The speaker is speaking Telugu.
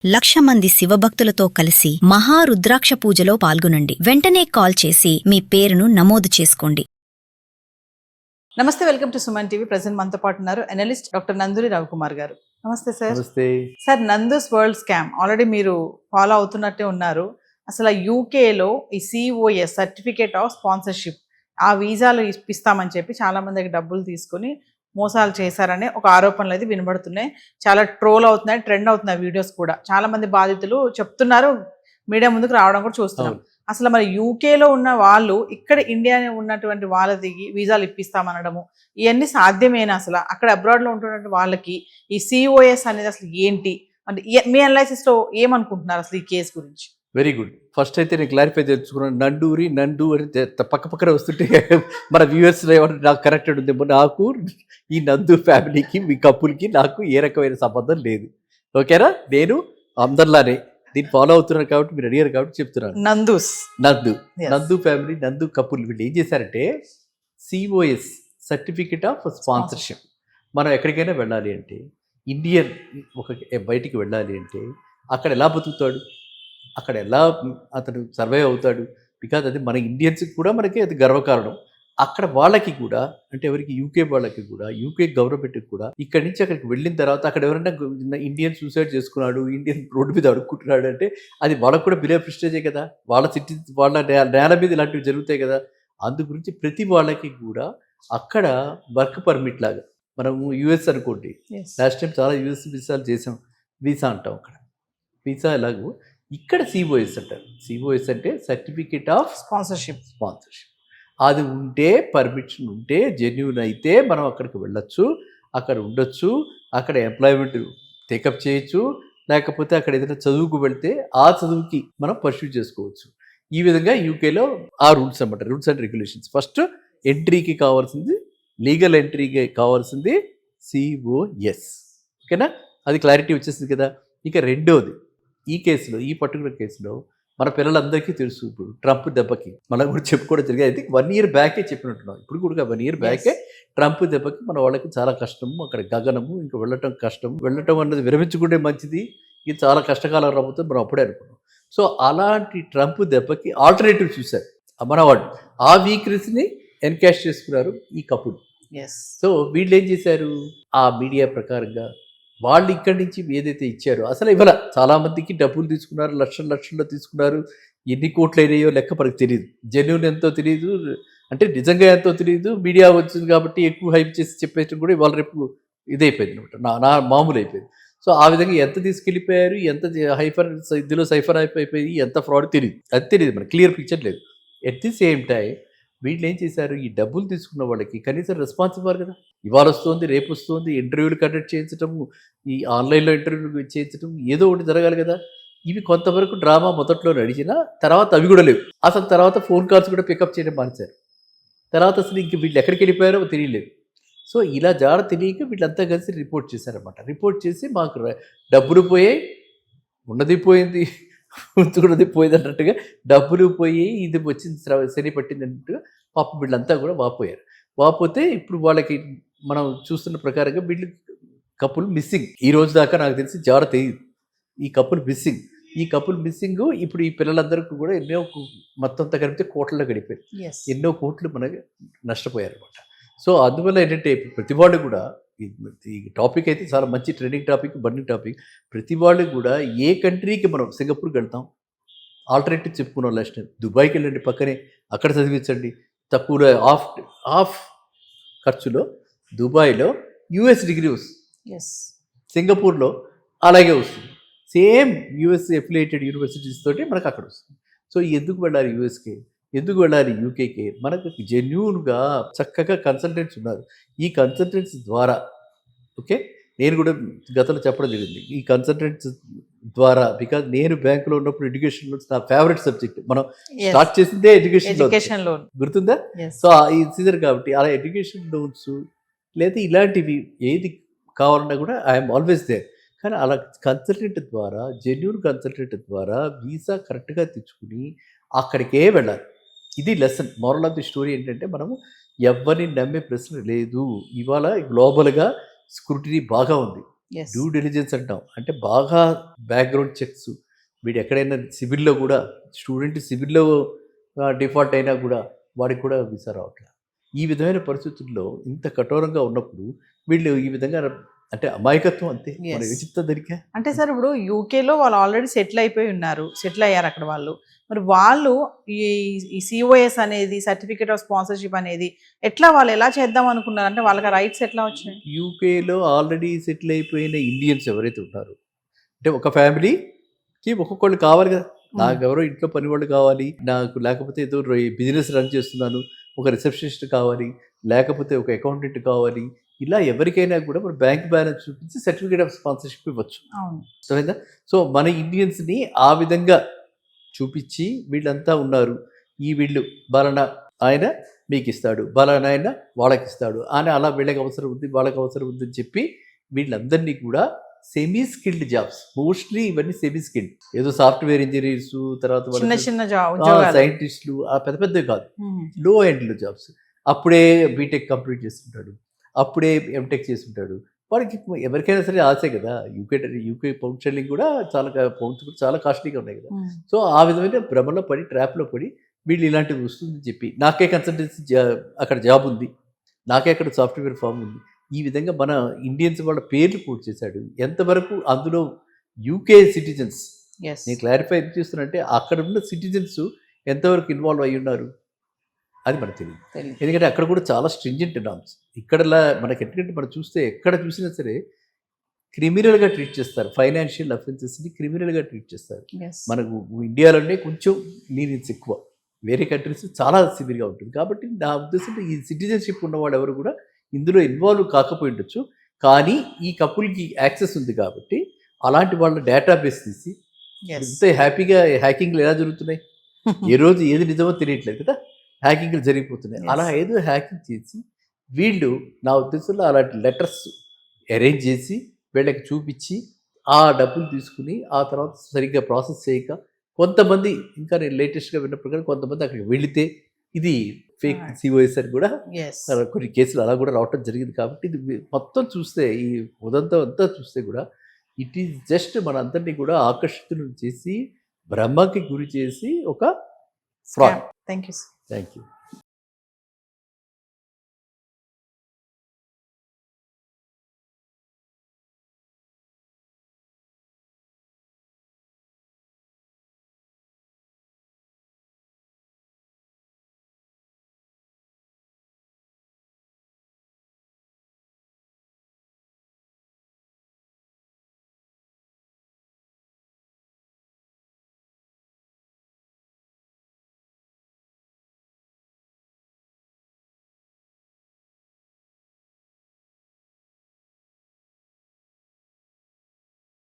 1,00,000 మంది శివభక్తులతో కలిసి మహారుద్రాక్ష పూజలో పాల్గొనండి. వెంటనే కాల్ చేసి మీ పేరును నమోదు చేసుకోండి. నమస్తే, welcome to Suman TV. Present మనతో పాటు ఉన్నారు అనలిస్ట్ డాక్టర్ నందూరి రవికుమార్ గారు. నమస్తే సార్. నమస్తే sir, Nandu's world scam already మీరు ఫాలో అవుతున్నట్టే ఉన్నారు. అసలు యూకేలో ఈ సిఓఎస్ సర్టిఫికేట్ ఆఫ్ స్పాన్సర్షిప్ ఆ వీసాలు ఇప్పిస్తామని చెప్పి చాలా మంది దగ్గర డబ్బులు తీసుకుని మోసాలు చేశారనే ఒక ఆరోపణలు అయితే వినబడుతున్నాయి. చాలా ట్రోల్ అవుతున్నాయి, ట్రెండ్ అవుతున్నాయి వీడియోస్ కూడా. చాలా మంది బాధితులు చెప్తున్నారు, మీడియా ముందుకు రావడం కూడా చూస్తున్నాం. అసలు మరి యూకేలో ఉన్న వాళ్ళు ఇక్కడ ఇండియా ఉన్నటువంటి వాళ్ళ దిగి వీసాలు ఇప్పిస్తామనడము ఇవన్నీ సాధ్యమేనా? అసలు అక్కడ అబ్రాడ్లో ఉంటున్నటువంటి వాళ్ళకి ఈ సిఓఎస్ అనేది అసలు ఏంటి అంటే మీ అనాలిసిస్లో ఏమనుకుంటున్నారు అసలు ఈ కేసు గురించి? Very good. ఫస్ట్ అయితే నేను క్లారిఫై చేసుకున్నాను. నందు అని పక్క పక్కన వస్తుంటే మన వ్యూవర్స్ నాకు కరెక్టెడ్ ఉంది. నాకు ఈ నందు ఫ్యామిలీకి మీ కప్పులకి నాకు ఏ రకమైన సంబంధం లేదు. ఓకేనా? నేను అందరిలానే దీన్ని ఫాలో అవుతున్నాను కాబట్టి మీరు అడిగారు కాబట్టి చెప్తున్నాను. నందు ఫ్యామిలీ, నందు కపుల్ వీళ్ళు ఏం చేశారంటే సిఓఎస్ సర్టిఫికేట్ ఆఫ్ స్పాన్సర్షిప్. మనం ఎక్కడికైనా వెళ్ళాలి అంటే, ఇండియన్ బయటికి వెళ్ళాలి అంటే అక్కడ ఎలా బతుకుతాడు, అక్కడ ఎలా అతను సర్వైవ్ అవుతాడు? బికాజ్ అది మన ఇండియన్స్కి కూడా మనకి అది గర్వకారణం. అక్కడ వాళ్ళకి కూడా అంటే ఎవరికి, యూకే వాళ్ళకి కూడా, యూకే గవర్నమెంట్కి కూడా ఇక్కడి నుంచి అక్కడికి వెళ్ళిన తర్వాత అక్కడ ఎవరైనా ఇండియన్ సూసైడ్ చేసుకున్నాడు, ఇండియన్ రోడ్డు మీద అడుక్కుంటున్నాడు అంటే అది వాళ్ళకు కూడా బిలో ప్రిస్టేజే కదా. వాళ్ళ సిటీ, వాళ్ళ నేల మీద ఇలాంటివి జరుగుతాయి కదా. అందు గురించి ప్రతి వాళ్ళకి కూడా అక్కడ వర్క్ పర్మిట్ లాగా, మనము యూఎస్ అనుకోండి, లాస్ట్ టైం చాలా యూఎస్ వీసాలు చేసాం, వీసా అంటాం అక్కడ. వీసా ఎలాగో ఇక్కడ సిఓఎస్ అంటారు. సిఓఎస్ అంటే సర్టిఫికేట్ ఆఫ్ స్పాన్సర్షిప్. అది ఉంటే, పర్మిషన్ ఉంటే, జెన్యూన్ అయితే మనం అక్కడికి వెళ్ళొచ్చు, అక్కడ ఉండొచ్చు, అక్కడ ఎంప్లాయ్మెంట్ టేకప్ చేయొచ్చు, లేకపోతే అక్కడ ఏదైనా చదువుకు వెళ్తే ఆ చదువుకి మనం పర్స్యూ చేసుకోవచ్చు. ఈ విధంగా యూకేలో ఆ రూల్స్ అన్నమాట, రూల్స్ అండ్ రెగ్యులేషన్స్. ఫస్ట్ ఎంట్రీకి కావాల్సింది, లీగల్ ఎంట్రీకి కావాల్సింది సిఓఎస్. ఓకేనా? అది క్లారిటీ వచ్చేసింది కదా. ఇక రెండోది, ఈ కేసులో, ఈ పర్టికులర్ కేసులో మన పిల్లలందరికీ తెలుసు. ఇప్పుడు ట్రంప్ దెబ్బకి మనం కూడా చెప్పుకోవడం జరిగింది. అయితే 1 year బ్యాకే చెప్పినట్టున్నాం. ఇప్పుడు కూడా 1 year బ్యాకే ట్రంప్ దెబ్బకి మన వాళ్ళకి చాలా కష్టము, అక్కడ గగనము, ఇంకా వెళ్ళటం కష్టం. వెళ్ళటం అన్నది విరమించుకుంటే మంచిది, ఇది చాలా కష్టకాలం రాబోతుంది మనం అప్పుడే అనుకున్నాం. సో అలాంటి ట్రంప్ దెబ్బకి ఆల్టర్నేటివ్ చూశారు మన వాళ్ళు. ఆ వీక్నెస్ని ఎన్కాష్ చేసుకున్నారు ఈ కపుల్. సో వీళ్ళు ఏం చేశారు, ఆ మీడియా ప్రకారంగా వాళ్ళు ఇక్కడి నుంచి ఏదైతే ఇచ్చారో, అసలు ఇవాళ చాలామందికి డబ్బులు తీసుకున్నారు, లక్షల్లో తీసుకున్నారు. ఎన్ని కోట్లు అయినాయో లెక్క మనకు తెలియదు. జెన్యూన్ ఎంతో తెలియదు, అంటే నిజంగా ఎంతో తెలియదు. మీడియా వచ్చింది కాబట్టి ఎక్కువ హైప్ చేసి చెప్పేయడం కూడా ఇవాళ రేపు ఇదైపోయింది అనమాట, నా మామూలు అయిపోయింది. సో ఆ విధంగా ఎంత తీసుకెళ్ళిపోయారు, ఎంత ఇందులో సైఫర్ అయిపోయి ఎంత ఫ్రాడ్ తెలియదు, అది తెలియదు, మనకు క్లియర్ పిక్చర్ లేదు. ఎట్ ది సేమ్ టైం వీళ్ళు ఏం చేశారు, ఈ డబ్బులు తీసుకున్న వాళ్ళకి కనీసం రెస్పాన్స్ ఇవ్వాలి కదా. ఇవాళ వస్తుంది, రేపు వస్తుంది, ఇంటర్వ్యూలు కండక్ట్ చేయించడం, ఈ ఆన్లైన్లో ఇంటర్వ్యూలు చేయించడం, ఏదో ఒకటి జరగాలి కదా. ఇవి కొంతవరకు డ్రామా మొదట్లో నడిచినా తర్వాత అవి కూడా లేవు. అసలు తర్వాత ఫోన్ కాల్స్ కూడా పికప్ చేయడం మానేశారు. తర్వాత అసలు ఇంక వీళ్ళు ఎక్కడికి వెళ్ళిపోయారో తెలియలేదు. సో ఇలా జాడ తెలియక వీళ్ళంతా కలిసి రిపోర్ట్ చేశారన్నమాట. రిపోర్ట్ చేసి మాకు డబ్బులు పోయాయి, ఉన్నది పోయింది, ఉంచుకున్నది పోయింది అన్నట్టుగా, డబ్బులు పోయి ఇది వచ్చింది శని పట్టింది అన్నట్టుగా పాపం వీళ్ళంతా కూడా వాపోయారు. వాపోతే ఇప్పుడు వాళ్ళకి మనం చూస్తున్న ప్రకారంగా వీళ్ళు కపుల్ మిస్సింగ్. ఈ రోజు దాకా నాకు తెలిసి జాడ తెలియదు, ఈ కపుల్ మిస్సింగ్. ఈ కపుల్ మిస్సింగ్ ఇప్పుడు ఈ పిల్లలందరికీ కూడా ఎన్నో మొత్తం అంతా కలిపితే కోట్లలో గడిపారు, ఎన్నో కోట్లు మనకి నష్టపోయారు అనమాట. సో అందువల్ల ఏంటంటే ప్రతి వాళ్ళు కూడా, ఈ టాపిక్ అయితే చాలా మంచి ట్రెండింగ్ టాపిక్, బర్నింగ్ టాపిక్. ప్రతి వాళ్ళు కూడా ఏ కంట్రీకి, మనం సింగపూర్కి వెళ్తాం, ఆల్టర్నేటివ్ చెప్పుకున్నాం లాస్ట్ టైం. దుబాయ్కి వెళ్ళండి, పక్కనే, అక్కడ చదివించండి తక్కువలో, ఆఫ్ ఖర్చులో. దుబాయ్లో యూఎస్ డిగ్రీ వస్తుంది, సింగపూర్లో అలాగే వస్తుంది. సేమ్ యూఎస్ ఎఫిలియేటెడ్ యూనివర్సిటీస్ తోటి మనకు అక్కడ వస్తుంది. సో ఎందుకు వెళ్ళాలి యూఎస్కి, ఎందుకు వెళ్ళాలి యూకేకి? మనకు జెన్యూన్గా చక్కగా కన్సల్టెంట్స్ ఉన్నారు. ఈ కన్సల్టెంట్స్ ద్వారా, ఓకే, నేను కూడా గతంలో చెప్పడం జరిగింది, ఈ కన్సల్టెంట్స్ ద్వారా, బికాజ్ నేను బ్యాంకులో ఉన్నప్పుడు ఎడ్యుకేషన్ లోన్స్ నా ఫేవరెట్ సబ్జెక్ట్. మనం స్టార్ట్ చేసిందే ఎడ్యుకేషన్ లోన్, గుర్తుందా? సో ఈ సీజన్ కాబట్టి అలా ఎడ్యుకేషన్ లోన్స్ లేదా ఇలాంటివి ఏది కావాలన్నా కూడా ఐఎమ్ ఆల్వేస్ దేర్. కానీ అలా కన్సల్టెంట్ ద్వారా, జెన్యూన్ కన్సల్టెంట్ ద్వారా వీసా కరెక్ట్గా తెచ్చుకుని అక్కడికే వెళ్ళాలి. ఇది lesson. Moral of the story ఏంటంటే, మనము ఎవరిని నమ్మే ప్రశ్న లేదు. ఇవాళ గ్లోబల్గా స్క్రూటినీ బాగా ఉంది. Yes. డ్యూ డెలిజెన్స్ అంటాం. అంటే బాగా బ్యాక్గ్రౌండ్ చెక్స్, వీడు ఎక్కడైనా సివిల్లో కూడా స్టూడెంట్ సివిల్లో డిఫాల్ట్ అయినా కూడా వాడికి కూడా వీసా రావట్లేదు. ఈ విధమైన పరిస్థితుల్లో ఇంత కఠోరంగా ఉన్నప్పుడు వీళ్ళు ఈ విధంగా అంటే అమాయకత్వం అంతే. మనం ఏం చెప్తా దానికి? అంటే సార్ ఇప్పుడు యూకేలో వాళ్ళు ఆల్రెడీ సెటిల్ అయిపోయి ఉన్నారు, సెటిల్ అయ్యారు అక్కడ వాళ్ళు. మరి వాళ్ళు ఈ సిఓఎస్ అనేది, సర్టిఫికేట్ ఆఫ్ స్పాన్సర్షిప్ అనేది ఎట్లా వాళ్ళు ఎలా చేద్దాం అనుకున్నారు? అంటే వాళ్ళకి రైట్స్ ఎట్లా వచ్చినాయి? యూకేలో ఆల్రెడీ సెటిల్ అయిపోయిన ఇండియన్స్ ఎవరైతే ఉన్నారో, అంటే ఒక ఫ్యామిలీకి ఒక్కొక్కళ్ళు కావాలి కదా. నాకు ఎవరో ఇంట్లో పని వాళ్ళు కావాలి, నాకు లేకపోతే ఏదో బిజినెస్ రన్ చేస్తున్నాను, ఒక రిసెప్షనిస్ట్ కావాలి, లేకపోతే ఒక అకౌంటెంట్ కావాలి, ఇలా ఎవరికైనా కూడా మన బ్యాంక్ బ్యాలెన్స్ చూపించి సర్టిఫికేట్ ఆఫ్ స్పాన్సర్షిప్ ఇవ్వచ్చు. అర్థమైందా? సో మన ఇండియన్స్ని ఆ విధంగా చూపించి వీళ్ళంతా ఉన్నారు, వీళ్ళు బలానా ఆయన మీకు ఇస్తాడు, బలానా ఆయన వాళ్ళకి ఇస్తాడు అని, అలా వీళ్ళకి అవసరం ఉంది వాళ్ళకి అవసరం ఉంది అని చెప్పి వీళ్ళందరినీ కూడా సెమీ స్కిల్డ్ జాబ్స్, మోస్ట్లీ ఇవన్నీ సెమీ స్కిల్డ్, ఏదో సాఫ్ట్వేర్ ఇంజనీర్స్, తర్వాత సైంటిస్టులు, ఆ పెద్ద పెద్దవి కాదు, లో ఎండ్లో జాబ్స్. అప్పుడే బీటెక్ కంప్లీట్ చేస్తుంటాడు, అప్పుడే ఎంటెక్ చేస్తుంటాడు. వాడికి ఎవరికైనా సరే ఆశే కదా. యూకే పౌండ్ స్టెర్లింగ్ కూడా పౌండ్స్ కూడా చాలా కాస్ట్లీగా ఉన్నాయి కదా. సో ఆ విధమైన భ్రమలో పడి, ట్రాప్లో పడి వీళ్ళు ఇలాంటివి వస్తుందని చెప్పి, నాకే కన్సల్టెన్సీ అక్కడ జాబ్ ఉంది, నాకే అక్కడ సాఫ్ట్వేర్ ఫామ్ ఉంది, ఈ విధంగా మన ఇండియన్స్ వాళ్ళ పేర్లు కోట్ చేశాడు. ఎంతవరకు అందులో యూకే సిటిజన్స్, నేను క్లారిఫై చేస్తున్నంటే అక్కడ ఉన్న సిటిజన్స్ ఎంతవరకు ఇన్వాల్వ్ అయ్యి ఉన్నారు అది మనకు తెలియదు. ఎందుకంటే అక్కడ కూడా చాలా స్ట్రింజెంట్ నామ్స్. ఇక్కడలా మనకి ఎందుకంటే మనం చూస్తే ఎక్కడ చూసినా సరే క్రిమినల్గా ట్రీట్ చేస్తారు, ఫైనాన్షియల్ అఫెన్సెస్ని క్రిమినల్గా ట్రీట్ చేస్తారు. మనకు ఇండియాలోనే కొంచెం లీనియన్స్ ఎక్కువ, వేరే కంట్రీస్ చాలా సివియర్గా ఉంటుంది. కాబట్టి నా ఉద్దేశంలో ఈ సిటిజన్షిప్ ఉన్నవాడు ఎవరు కూడా ఇందులో ఇన్వాల్వ్ కాకపోయి ఉండొచ్చు. కానీ ఈ కపుల్కి యాక్సెస్ ఉంది కాబట్టి అలాంటి వాళ్ళ డేటాబేస్ తీసి ఎంత హ్యాపీగా హ్యాకింగ్లు ఎలా జరుగుతున్నాయి, ఏ రోజు ఏది నిజమో తెలియట్లేదు కదా, హ్యాకింగ్లు జరిగిపోతున్నాయి. అలా ఏదో హ్యాకింగ్ చేసి వీళ్ళు నా ఉద్దేశంలో అలాంటి లెటర్స్ అరేంజ్ చేసి వీళ్ళకి చూపించి ఆ డబ్బులు తీసుకుని ఆ తర్వాత సరిగ్గా ప్రాసెస్ చేయక కొంతమంది, ఇంకా నేను లేటెస్ట్గా విన్న ప్రకారం కొంతమంది అక్కడికి వెళితే ఇది ఫేక్ సిఓఎస్ అని కూడా కొన్ని కేసులు అలా కూడా రావటం జరిగింది. కాబట్టి ఇది మొత్తం చూస్తే ఈ ఉదంతం అంతా చూస్తే కూడా ఇట్ ఈజ్ జస్ట్ మనందరినీ కూడా ఆకర్షితులను చేసి, భ్రమకి గురి చేసి ఒక fraud. Thank you. Thank you.